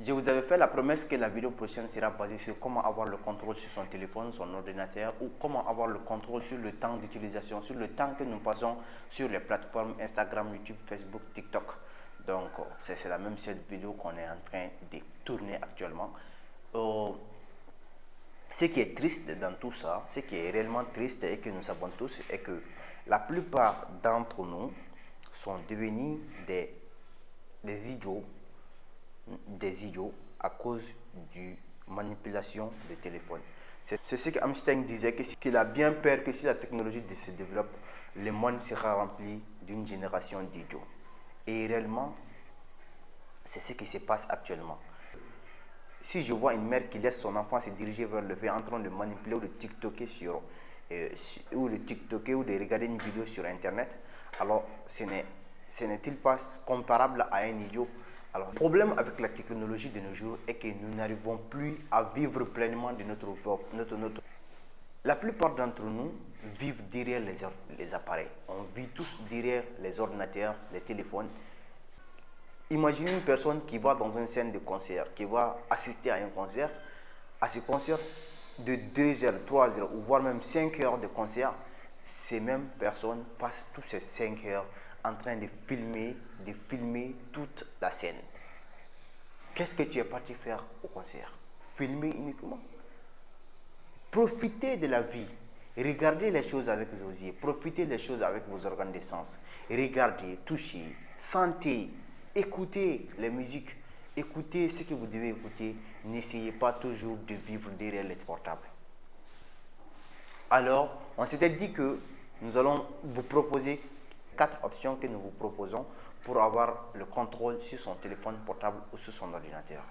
Je vous avais fait la promesse que la vidéo prochaine sera basée sur comment avoir le contrôle sur son téléphone, son ordinateur ou comment avoir le contrôle sur le temps d'utilisation, sur le temps que nous passons sur les plateformes Instagram, YouTube, Facebook, TikTok. Donc, c'est la même cette vidéo qu'on est en train de tourner actuellement. Ce qui est triste dans tout ça, ce qui est réellement triste et que nous savons tous, est que la plupart d'entre nous sont devenus des idiots à cause de manipulation des téléphones. C'est ce que Einstein disait, qu'il a bien peur que si la technologie se développe, le monde sera rempli d'une génération d'idiots. Et réellement, c'est ce qui se passe actuellement. Si je vois une mère qui laisse son enfant se diriger vers le fait en train de manipuler ou de TikToker ou de regarder une vidéo sur Internet, alors ce n'est-il pas comparable à un idiot? Alors, le problème avec la technologie de nos jours est que nous n'arrivons plus à vivre pleinement de notre. La plupart d'entre nous vivent derrière les appareils. On vit tous derrière les ordinateurs, les téléphones. Imaginez une personne qui va dans une scène de concert, qui va assister à un concert. À ce concert de 2 heures, 3 heures, ou voire même 5 heures de concert, ces mêmes personnes passent toutes ces 5 heures en train de filmer toute la scène. Qu'est-ce que tu es parti faire au concert? Filmer uniquement. Profitez de la vie. Regardez les choses avec vos yeux. Profitez des choses avec vos organes de sens. Regardez, touchez, sentez, écoutez les musiques. Écoutez ce que vous devez écouter. N'essayez pas toujours de vivre derrière les portables. Alors, on s'était dit que nous allons vous proposer 4 options que nous vous proposons pour avoir le contrôle sur son téléphone portable ou sur son ordinateur.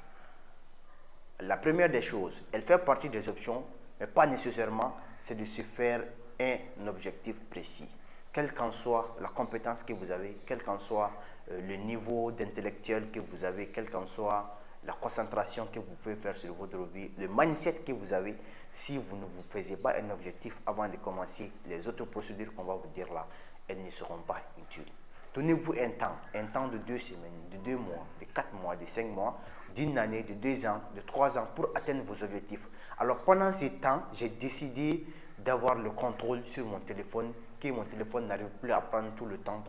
La première des choses, elle fait partie des options, mais pas nécessairement, c'est de se faire un objectif précis. Quelle qu'en soit la compétence que vous avez, quel qu'en soit le niveau d'intellectuel que vous avez, quelle qu'en soit la concentration que vous pouvez faire sur votre vie, le mindset que vous avez, si vous ne vous faisiez pas un objectif avant de commencer les autres procédures qu'on va vous dire là, elles ne seront pas utiles. Donnez-vous un temps de 2 semaines, de 2 mois, de 4 mois, de 5 mois, d'une année, de 2 ans, de 3 ans pour atteindre vos objectifs. Alors pendant ce temps, j'ai décidé d'avoir le contrôle sur mon téléphone, que mon téléphone n'arrive plus à prendre tout le temps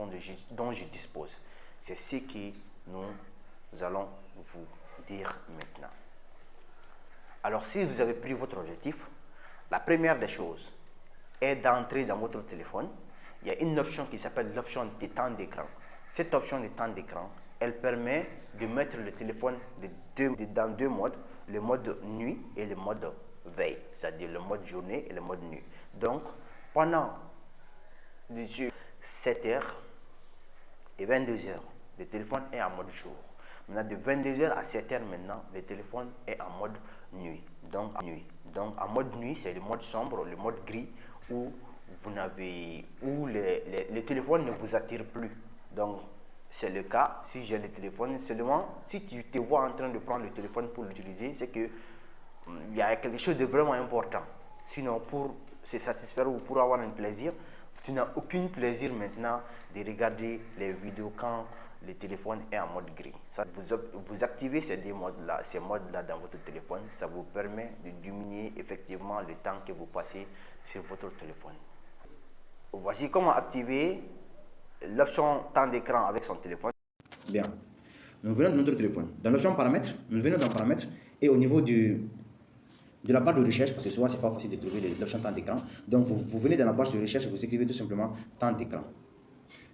dont je dispose. C'est ce que nous allons vous dire maintenant. Alors si vous avez pris votre objectif, la première des choses est d'entrer dans votre téléphone. Il y a une option qui s'appelle l'option de temps d'écran. Cette option de temps d'écran, elle permet de mettre le téléphone dans 2 modes, le mode nuit et le mode veille, c'est-à-dire le mode journée et le mode nuit. Donc, pendant 7h et 22h, le téléphone est en mode jour. Maintenant, de 22h à 7h maintenant, le téléphone est en mode nuit. Donc en mode nuit, c'est le mode sombre, le mode gris, où le téléphone ne vous attire plus. Donc, c'est le cas, si j'ai le téléphone, seulement si tu te vois en train de prendre le téléphone pour l'utiliser, c'est que il y a quelque chose de vraiment important. Sinon, pour se satisfaire ou pour avoir un plaisir, tu n'as aucun plaisir maintenant de regarder les vidéos quand le téléphone est en mode gris. Ça, vous activez ces modes-là dans votre téléphone, ça vous permet de diminuer effectivement le temps que vous passez sur votre téléphone. Voici comment activer l'option temps d'écran avec son téléphone. Bien. Nous venons de notre téléphone. Dans l'option paramètres, nous venons dans paramètres et au niveau de la barre de recherche, parce que souvent c'est pas facile de trouver l'option temps d'écran. Donc vous venez dans la barre de recherche, vous écrivez tout simplement temps d'écran.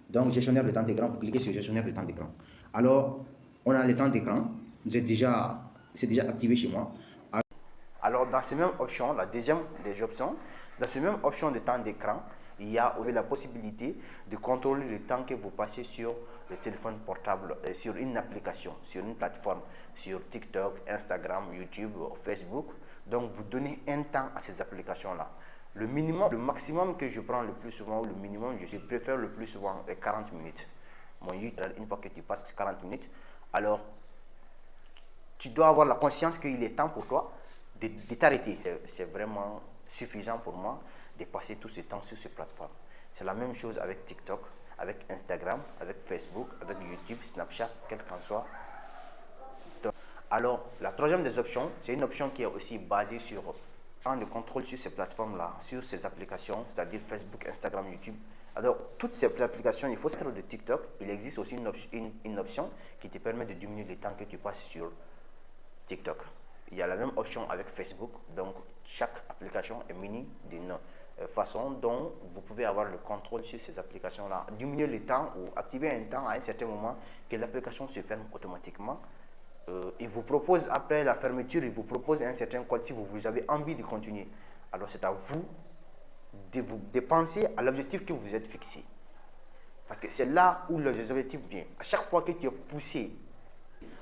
Donc gestionnaire de temps d'écran, vous cliquez sur gestionnaire de temps d'écran. Alors on a le temps d'écran, c'est déjà activé chez moi. Alors dans cette même option, la deuxième des options, dans cette même option de temps d'écran, il y a la possibilité de contrôler le temps que vous passez sur le téléphone portable, sur une application, sur une plateforme, sur TikTok, Instagram, YouTube, Facebook. Donc vous donnez un temps à ces applications-là. Le maximum que je prends le plus souvent, ou le minimum, je préfère le plus souvent est 40 minutes. Une fois que tu passes 40 minutes, alors tu dois avoir la conscience qu'il est temps pour toi de t'arrêter. C'est vraiment suffisant pour moi de passer tout ce temps sur ces plateformes. C'est la même chose avec TikTok, avec Instagram, avec Facebook, avec YouTube, Snapchat, quel qu'en soit. Donc, Alors, la troisième des options, c'est une option qui est aussi basée sur le contrôle sur ces plateformes-là, sur ces applications, c'est-à-dire Facebook, Instagram, YouTube. Alors, toutes ces applications, il faut savoir de TikTok, il existe aussi une option qui te permet de diminuer le temps que tu passes sur TikTok. Il y a la même option avec Facebook, donc chaque application est munie d'une façon dont vous pouvez avoir le contrôle sur ces applications-là, diminuer le temps ou activer un temps à un certain moment que l'application se ferme automatiquement. Il vous propose, après la fermeture, il vous propose un certain code si vous avez envie de continuer. Alors c'est à vous de penser à l'objectif que vous êtes fixé. Parce que c'est là où l'objectif vient. À chaque fois que tu es poussé,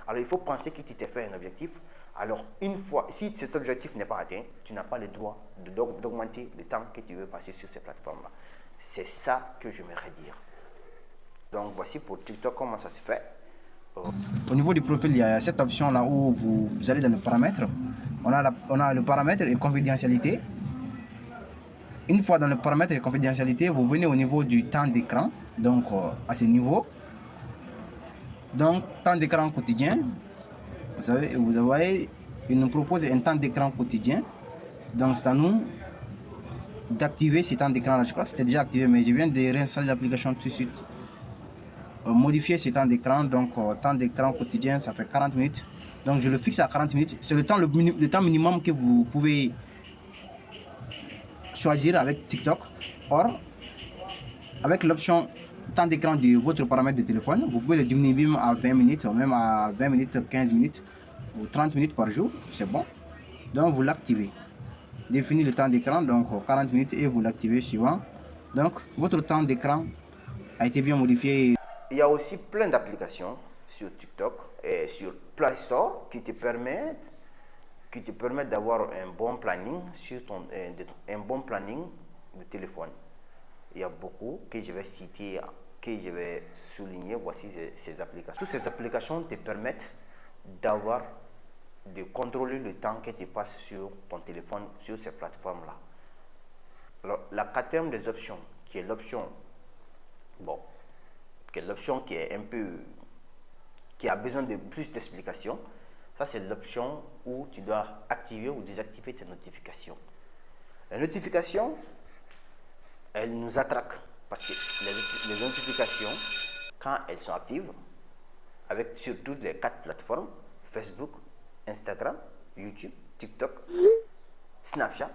alors il faut penser que tu t'es fait un objectif. Alors une fois, si cet objectif n'est pas atteint, tu n'as pas le droit d'augmenter le temps que tu veux passer sur ces plateformes-là. C'est ça que j'aimerais dire. Donc voici pour TikTok comment ça se fait. Au niveau du profil, il y a cette option là où vous allez dans le paramètre. On a le paramètre et confidentialité. Une fois dans le paramètre et confidentialité, vous venez au niveau du temps d'écran. Donc à ce niveau. Donc temps d'écran quotidien. Vous voyez, il nous propose un temps d'écran quotidien. Donc c'est à nous d'activer ce temps d'écran là. Je crois que c'était déjà activé, mais je viens de réinstaller l'application tout de suite. Modifier ce temps d'écran, donc temps d'écran quotidien, ça fait 40 minutes. Donc je le fixe à 40 minutes. C'est le temps minimum que vous pouvez choisir avec TikTok. Or, avec l'option temps d'écran de votre paramètre de téléphone, vous pouvez le diminuer même à 20 minutes, ou même à 20 minutes, 15 minutes ou 30 minutes par jour. C'est bon. Donc vous l'activez. Définissez le temps d'écran, donc 40 minutes, et vous l'activez suivant. Donc votre temps d'écran a été bien modifié. Il y a aussi plein d'applications sur TikTok et sur Play Store qui te permettent d'avoir un bon planning sur un bon planning de téléphone. Il y a beaucoup que je vais citer, que je vais souligner. Voici ces applications. Toutes ces applications te permettent de contrôler le temps que tu passes sur ton téléphone, sur ces plateformes-là. Alors, la quatrième des options, qui est l'option, qui a besoin de plus d'explications, ça c'est l'option où tu dois activer ou désactiver tes notifications. Les notifications, elles nous attraquent parce que les notifications, quand elles sont actives, avec surtout les 4 plateformes, Facebook, Instagram, YouTube, TikTok, Snapchat,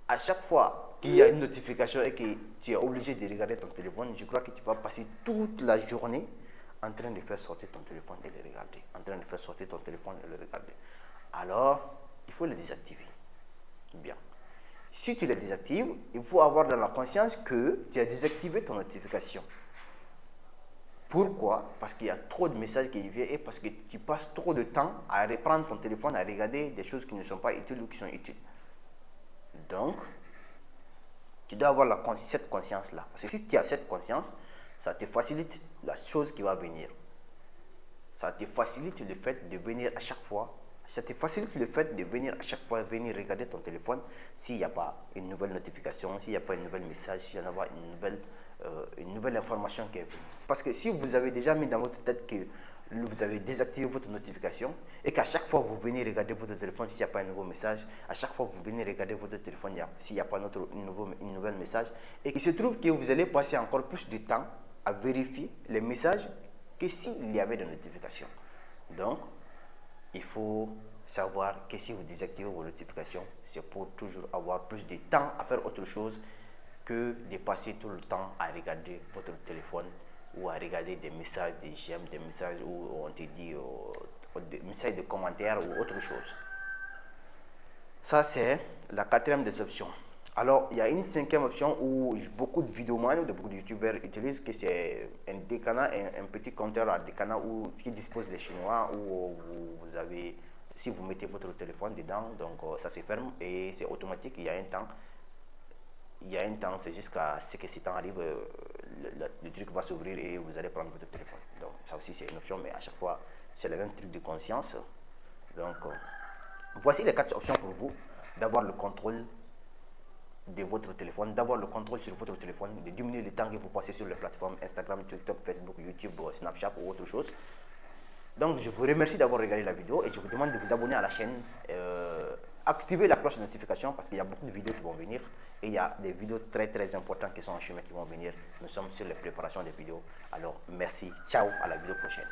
à chaque fois qu'il y a une notification et que tu es obligé de regarder ton téléphone, je crois que tu vas passer toute la journée en train de faire sortir ton téléphone et le regarder. En train de faire sortir ton téléphone et le regarder. Alors, il faut le désactiver. Bien. Si tu le désactives, il faut avoir dans la conscience que tu as désactivé ton notification. Pourquoi? Parce qu'il y a trop de messages qui viennent et parce que tu passes trop de temps à reprendre ton téléphone, à regarder des choses qui ne sont pas utiles ou qui sont utiles. Donc, tu dois avoir cette conscience-là. Parce que si tu as cette conscience, ça te facilite la chose qui va venir. Ça te facilite le fait de venir à chaque fois. Ça te facilite le fait de venir à chaque fois venir regarder ton téléphone s'il n'y a pas une nouvelle notification, s'il n'y a pas un nouvel message, s'il n'y a pas une nouvelle information qui est venue. Parce que si vous avez déjà mis dans votre tête que vous avez désactivé votre notification et qu'à chaque fois vous venez regarder votre téléphone s'il n'y a pas un nouveau message, à chaque fois vous venez regarder votre téléphone s'il n'y a pas une nouvelle message, et qu'il se trouve que vous allez passer encore plus de temps à vérifier les messages que s'il y avait des notifications. Donc, il faut savoir que si vous désactivez vos notifications, c'est pour toujours avoir plus de temps à faire autre chose que de passer tout le temps à regarder votre téléphone ou à regarder des messages, des j'aime, des messages où on te dit, des messages de commentaires ou autre chose. Ça, c'est la quatrième des options. Alors, il y a une cinquième option où beaucoup de vidéomans, beaucoup de youtubeurs utilisent, que c'est un décanat, un petit compteur à décanat qui dispose les Chinois, où vous avez, si vous mettez votre téléphone dedans, donc ça se ferme et c'est automatique, il y a un temps, c'est jusqu'à ce que ce temps arrive, le truc va s'ouvrir et vous allez prendre votre téléphone. Donc ça aussi c'est une option, mais à chaque fois c'est le même truc de conscience. Donc voici les 4 options pour vous d'avoir le contrôle de votre téléphone, d'avoir le contrôle sur votre téléphone, de diminuer le temps que vous passez sur les plateformes Instagram, TikTok, Facebook, YouTube, Snapchat ou autre chose. Donc, je vous remercie d'avoir regardé la vidéo et je vous demande de vous abonner à la chaîne. Activez la cloche de notification parce qu'il y a beaucoup de vidéos qui vont venir et il y a des vidéos très importantes qui sont en chemin qui vont venir. Nous sommes sur les préparations des vidéos. Alors, merci. Ciao, à la vidéo prochaine.